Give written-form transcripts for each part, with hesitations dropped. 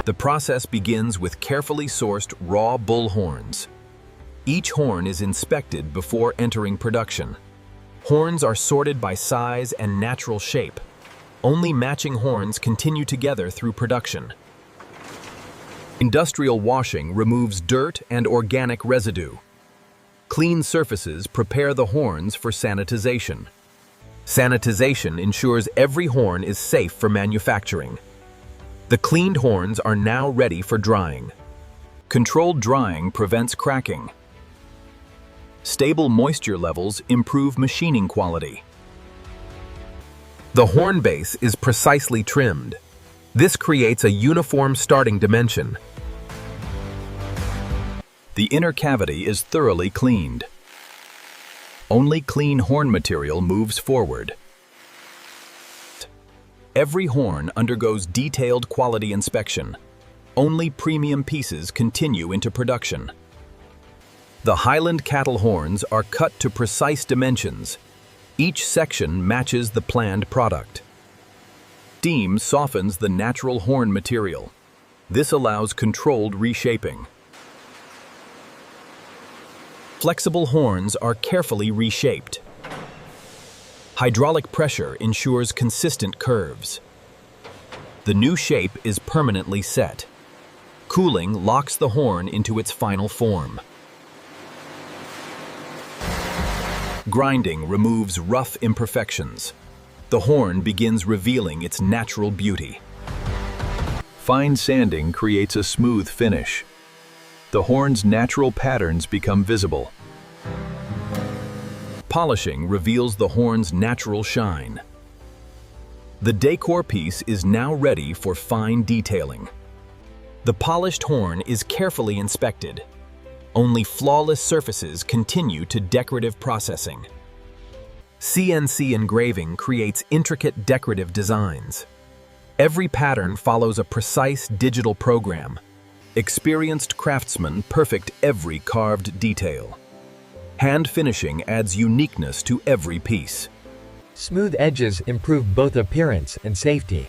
The process begins with carefully sourced raw bull horns. Each horn is inspected before entering production. Horns are sorted by size and natural shape. Only matching horns continue together through production. Industrial washing removes dirt and organic residue. Clean surfaces prepare the horns for sanitization. Sanitization ensures every horn is safe for manufacturing. The cleaned horns are now ready for drying. Controlled drying prevents cracking. Stable moisture levels improve machining quality. The horn base is precisely trimmed. This creates a uniform starting dimension. The inner cavity is thoroughly cleaned. Only clean horn material moves forward. Every horn undergoes detailed quality inspection. Only premium pieces continue into production. The Highland cattle horns are cut to precise dimensions. Each section matches the planned product. Steam softens the natural horn material. This allows controlled reshaping. Flexible horns are carefully reshaped. Hydraulic pressure ensures consistent curves. The new shape is permanently set. Cooling locks the horn into its final form. Grinding removes rough imperfections. The horn begins revealing its natural beauty. Fine sanding creates a smooth finish. The horn's natural patterns become visible. Polishing reveals the horn's natural shine. The decor piece is now ready for fine detailing. The polished horn is carefully inspected. Only flawless surfaces continue to decorative processing. CNC engraving creates intricate decorative designs. Every pattern follows a precise digital program. Experienced craftsmen perfect every carved detail. Hand finishing adds uniqueness to every piece. Smooth edges improve both appearance and safety.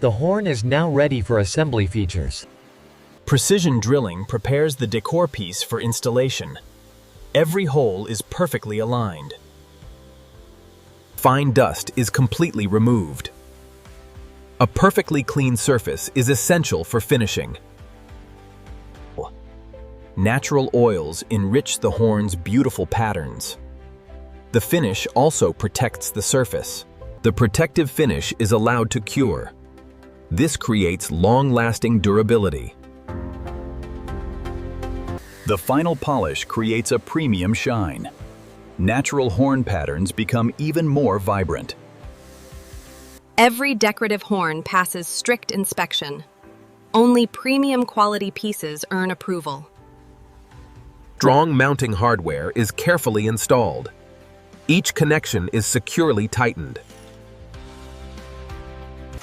The horn is now ready for assembly features. Precision drilling prepares the decor piece for installation. Every hole is perfectly aligned. Fine dust is completely removed. A perfectly clean surface is essential for finishing. Natural oils enrich the horn's beautiful patterns. The finish also protects the surface. The protective finish is allowed to cure. This creates long-lasting durability. The final polish creates a premium shine. Natural horn patterns become even more vibrant. Every decorative horn passes strict inspection. Only premium quality pieces earn approval. Strong mounting hardware is carefully installed. Each connection is securely tightened.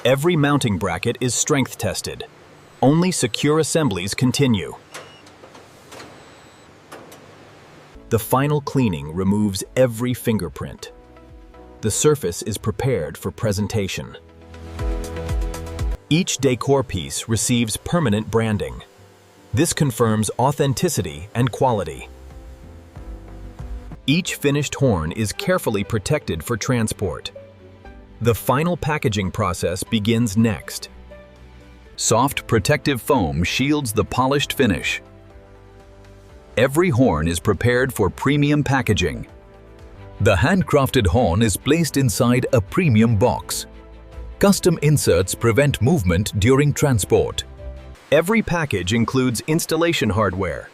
Every mounting bracket is strength tested. Only secure assemblies continue. The final cleaning removes every fingerprint. The surface is prepared for presentation. Each decor piece receives permanent branding. This confirms authenticity and quality. Each finished horn is carefully protected for transport. The final packaging process begins next. Soft protective foam shields the polished finish. Every horn is prepared for premium packaging. The handcrafted horn is placed inside a premium box. Custom inserts prevent movement during transport. Every package includes installation hardware.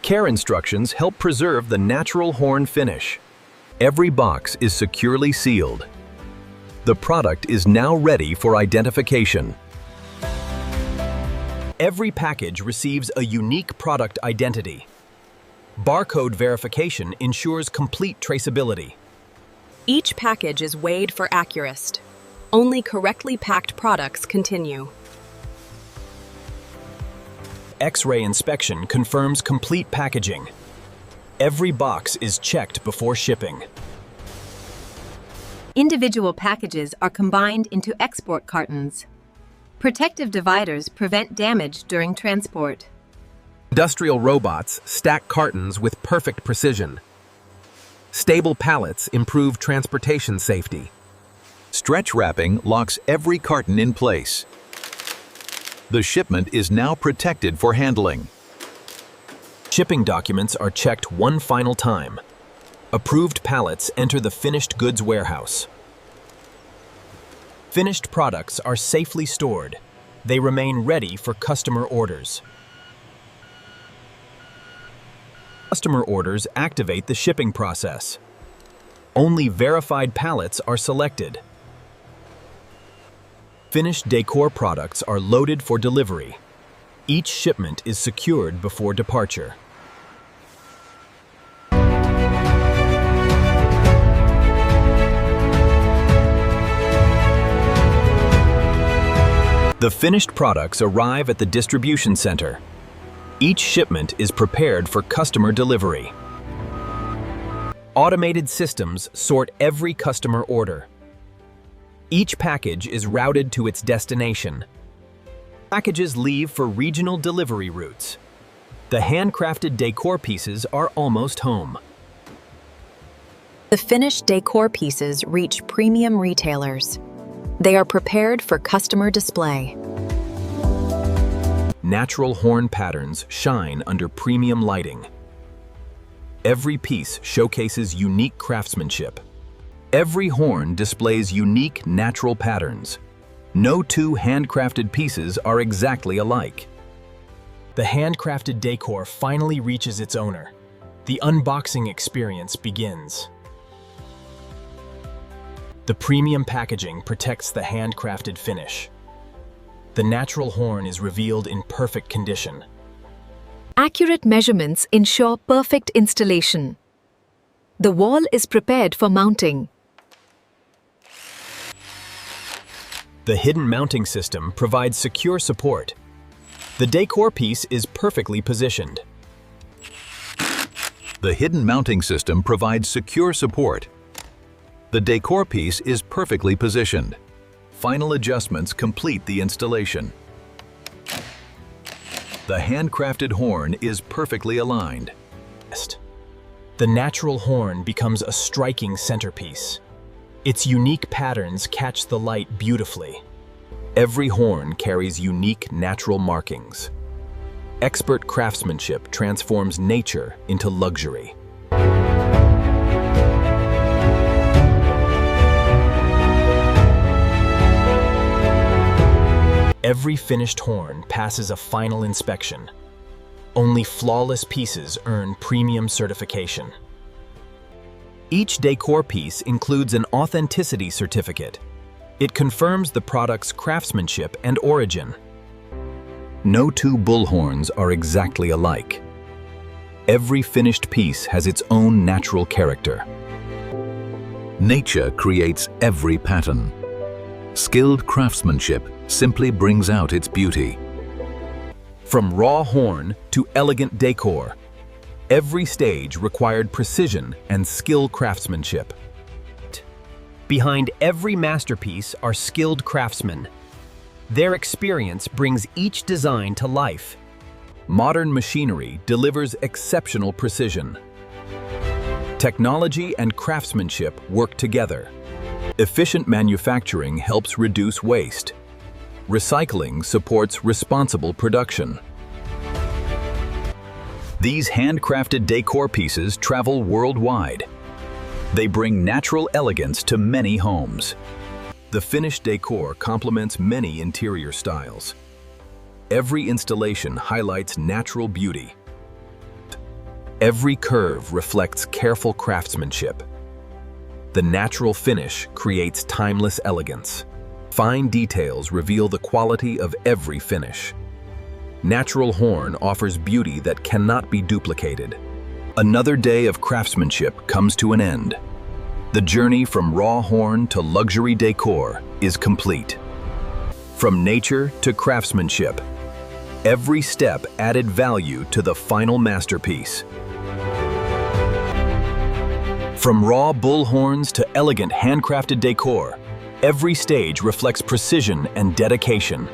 Care instructions help preserve the natural horn finish. Every box is securely sealed. The product is now ready for identification. Every package receives a unique product identity. Barcode verification ensures complete traceability. Each package is weighed for accuracy. Only correctly packed products continue. X-ray inspection confirms complete packaging. Every box is checked before shipping. Individual packages are combined into export cartons. Protective dividers prevent damage during transport. Industrial robots stack cartons with perfect precision. Stable pallets improve transportation safety. Stretch wrapping locks every carton in place. The shipment is now protected for handling. Shipping documents are checked one final time. Approved pallets enter the finished goods warehouse. Finished products are safely stored. They remain ready for customer orders. Customer orders activate the shipping process. Only verified pallets are selected. Finished Decor products are loaded for delivery. Each shipment is secured before departure. The finished products arrive at the distribution center. Each shipment is prepared for customer delivery. Automated systems sort every customer order. Each package is routed to its destination. Packages leave for regional delivery routes. The handcrafted Decor pieces are almost home. The finished Decor pieces reach premium retailers. They are prepared for customer display. Natural horn patterns shine under premium lighting. Every piece showcases unique craftsmanship. Every horn displays unique natural patterns. No two handcrafted pieces are exactly alike. The handcrafted Decor finally reaches its owner. The unboxing experience begins. The premium packaging protects the handcrafted finish. The natural horn is revealed in perfect condition. Accurate measurements ensure perfect installation. The wall is prepared for mounting. The hidden mounting system provides secure support. The Decor piece is perfectly positioned. The hidden mounting system provides secure support. The Decor piece is perfectly positioned. Final adjustments complete the installation. The handcrafted horn is perfectly aligned. The natural horn becomes a striking centerpiece. Its unique patterns catch the light beautifully. Every horn carries unique natural markings. Expert craftsmanship transforms nature into luxury. Every finished horn passes a final inspection. Only flawless pieces earn premium certification. Each Decor piece includes an authenticity certificate. It confirms the product's craftsmanship and origin. No two bullhorns are exactly alike. Every finished piece has its own natural character. Nature creates every pattern. Skilled craftsmanship simply brings out its beauty. From raw horn to elegant Decor, every stage required precision and skilled craftsmanship. Behind every masterpiece are skilled craftsmen. Their experience brings each design to life. Modern machinery delivers exceptional precision. Technology and craftsmanship work together. Efficient manufacturing helps reduce waste. Recycling supports responsible production. These handcrafted Decor pieces travel worldwide. They bring natural elegance to many homes. The finished Decor complements many interior styles. Every installation highlights natural beauty. Every curve reflects careful craftsmanship. The natural finish creates timeless elegance. Fine details reveal the quality of every finish. Natural horn offers beauty that cannot be duplicated. Another day of craftsmanship comes to an end. The journey from raw horn to luxury Decor is complete. From nature to craftsmanship, every step added value to the final masterpiece. From raw bullhorns to elegant handcrafted Decor, every stage reflects precision and dedication.